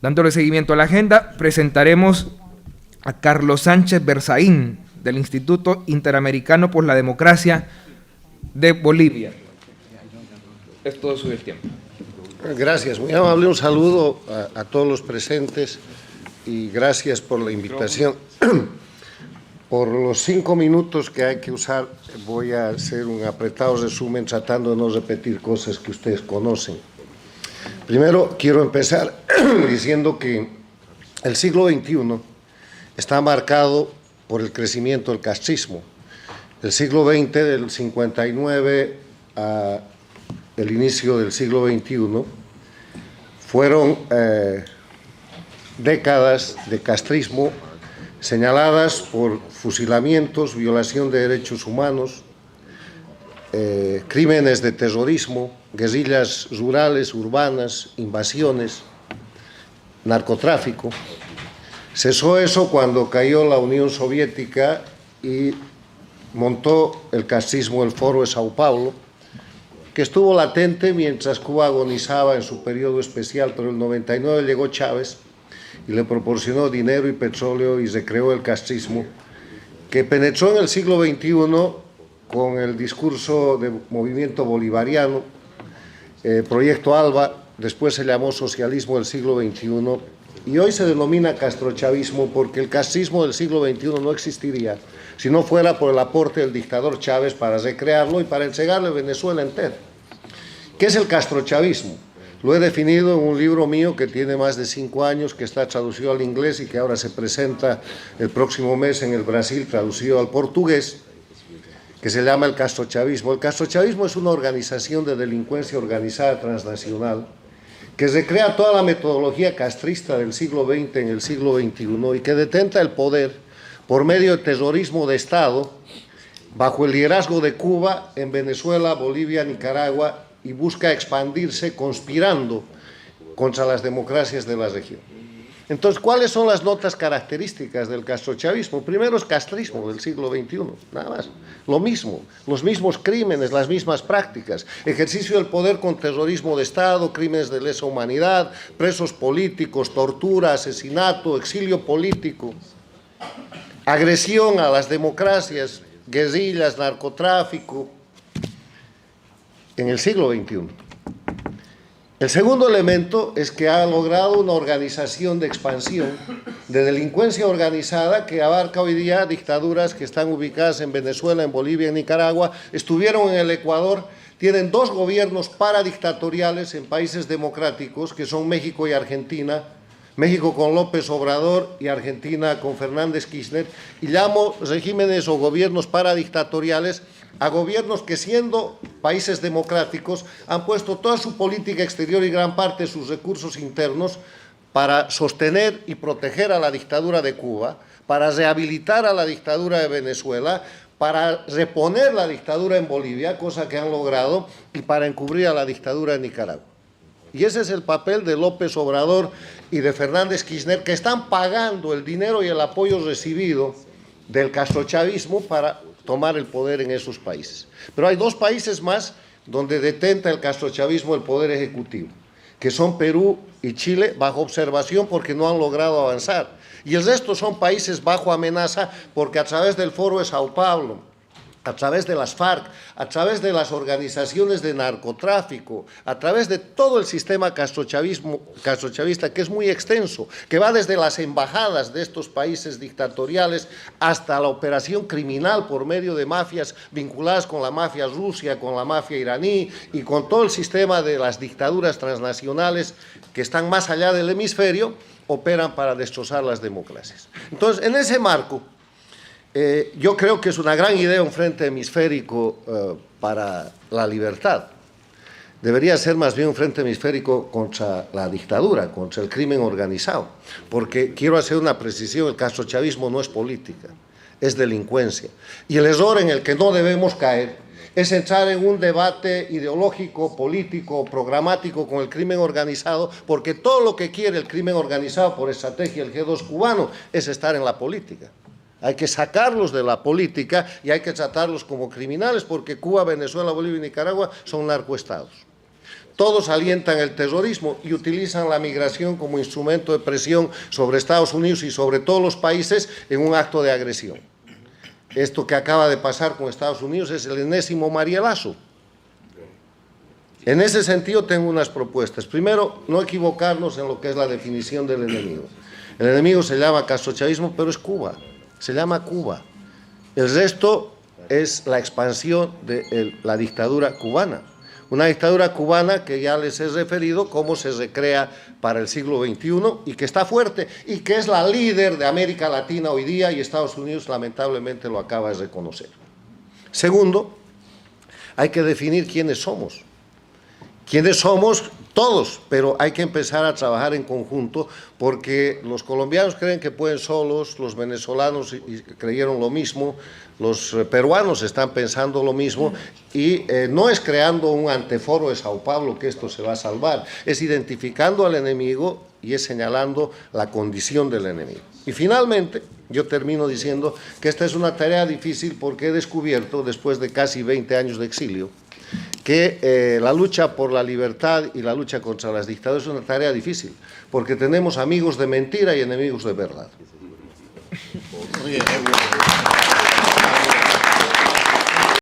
Dándole seguimiento a la agenda, presentaremos a Carlos Sánchez Berzaín, del Instituto Interamericano por la Democracia de Bolivia. Es todo suyo el tiempo. Gracias, muy amable. Un saludo a todos los presentes y gracias por la invitación. Por los 5 minutos que hay que usar, voy a hacer un apretado resumen tratando de no repetir cosas que ustedes conocen. Primero, quiero empezar diciendo que el siglo XXI está marcado por el crecimiento del castrismo. El siglo XX, del 59 a el inicio del siglo XXI, fueron décadas de castrismo señaladas por fusilamientos, violación de derechos humanos, crímenes de terrorismo, guerrillas rurales, urbanas, invasiones, narcotráfico. Cesó eso cuando cayó la Unión Soviética y montó el castrismo el Foro de Sao Paulo, que estuvo latente mientras Cuba agonizaba en su periodo especial, pero en el 99 llegó Chávez y le proporcionó dinero y petróleo y recreó el castrismo, que penetró en el siglo XXI con el discurso de movimiento bolivariano, Proyecto ALBA, después se llamó socialismo del siglo XXI, y hoy se denomina castrochavismo porque el castrismo del siglo XXI no existiría si no fuera por el aporte del dictador Chávez para recrearlo y para entregarle Venezuela entera. ¿Qué es el castrochavismo? Lo he definido en un libro mío que tiene más de 5 años, que está traducido al inglés y que ahora se presenta el próximo mes en el Brasil, traducido al portugués, que se llama el castrochavismo. El castrochavismo es una organización de delincuencia organizada transnacional que recrea toda la metodología castrista del siglo XX en el siglo XXI y que detenta el poder por medio de terrorismo de Estado, bajo el liderazgo de Cuba, en Venezuela, Bolivia, Nicaragua, y busca expandirse conspirando contra las democracias de la región. Entonces, ¿cuáles son las notas características del castrochavismo? Primero es castrismo del siglo XXI, nada más. Lo mismo, los mismos crímenes, las mismas prácticas, ejercicio del poder con terrorismo de Estado, crímenes de lesa humanidad, presos políticos, tortura, asesinato, exilio político, agresión a las democracias, guerrillas, narcotráfico, en el siglo XXI. El segundo elemento es que ha logrado una organización de expansión de delincuencia organizada que abarca hoy día dictaduras que están ubicadas en Venezuela, en Bolivia, en Nicaragua, estuvieron en el Ecuador, tienen 2 gobiernos paradictatoriales en países democráticos, que son México y Argentina, México con López Obrador y Argentina con Fernández Kirchner, y llamo regímenes o gobiernos paradictatoriales a gobiernos que, siendo países democráticos, han puesto toda su política exterior y gran parte de sus recursos internos para sostener y proteger a la dictadura de Cuba, para rehabilitar a la dictadura de Venezuela, para reponer la dictadura en Bolivia, cosa que han logrado, y para encubrir a la dictadura de Nicaragua. Y ese es el papel de López Obrador y de Fernández Kirchner, que están pagando el dinero y el apoyo recibido del castrochavismo para tomar el poder en esos países. Pero hay 2 países más donde detenta el castrochavismo el poder ejecutivo, que son Perú y Chile, bajo observación porque no han logrado avanzar. Y el resto son países bajo amenaza porque a través del Foro de Sao Paulo, a través de las FARC, a través de las organizaciones de narcotráfico, a través de todo el sistema castrochavista, que es muy extenso, que va desde las embajadas de estos países dictatoriales hasta la operación criminal por medio de mafias vinculadas con la mafia rusa, con la mafia iraní y con todo el sistema de las dictaduras transnacionales que están más allá del hemisferio, operan para destrozar las democracias. Entonces, en ese marco, yo creo que es una gran idea un frente hemisférico para la libertad. Debería ser más bien un frente hemisférico contra la dictadura, contra el crimen organizado, porque quiero hacer una precisión: el castrochavismo no es política, es delincuencia. Y el error en el que no debemos caer es entrar en un debate ideológico, político, programático con el crimen organizado, porque todo lo que quiere el crimen organizado por estrategia del G2 cubano es estar en la política. Hay que sacarlos de la política y hay que tratarlos como criminales, porque Cuba, Venezuela, Bolivia y Nicaragua son narcoestados. todos alientan el terrorismo y utilizan la migración como instrumento de presión sobre Estados Unidos y sobre todos los países en un acto de agresión. Esto que acaba de pasar con Estados Unidos es el enésimo marielazo. En ese sentido tengo unas propuestas. Primero, no equivocarnos en lo que es la definición del enemigo. El enemigo se llama castrochavismo, pero es Cuba, se llama Cuba. El resto es la expansión de la dictadura cubana. Una dictadura cubana que ya les he referido cómo se recrea para el siglo XXI y que está fuerte y que es la líder de América Latina hoy día y Estados Unidos lamentablemente lo acaba de reconocer. Segundo, hay que definir quiénes somos. ¿Quiénes somos? Todos, pero hay que empezar a trabajar en conjunto porque los colombianos creen que pueden solos, los venezolanos creyeron lo mismo, los peruanos están pensando lo mismo y no es creando un anteforo de Sao Paulo que esto se va a salvar, es identificando al enemigo y es señalando la condición del enemigo. Y finalmente, yo termino diciendo que esta es una tarea difícil porque he descubierto, después de casi 20 años de exilio, que la lucha por la libertad y la lucha contra las dictaduras es una tarea difícil, porque tenemos amigos de mentira y enemigos de verdad. Muy bien.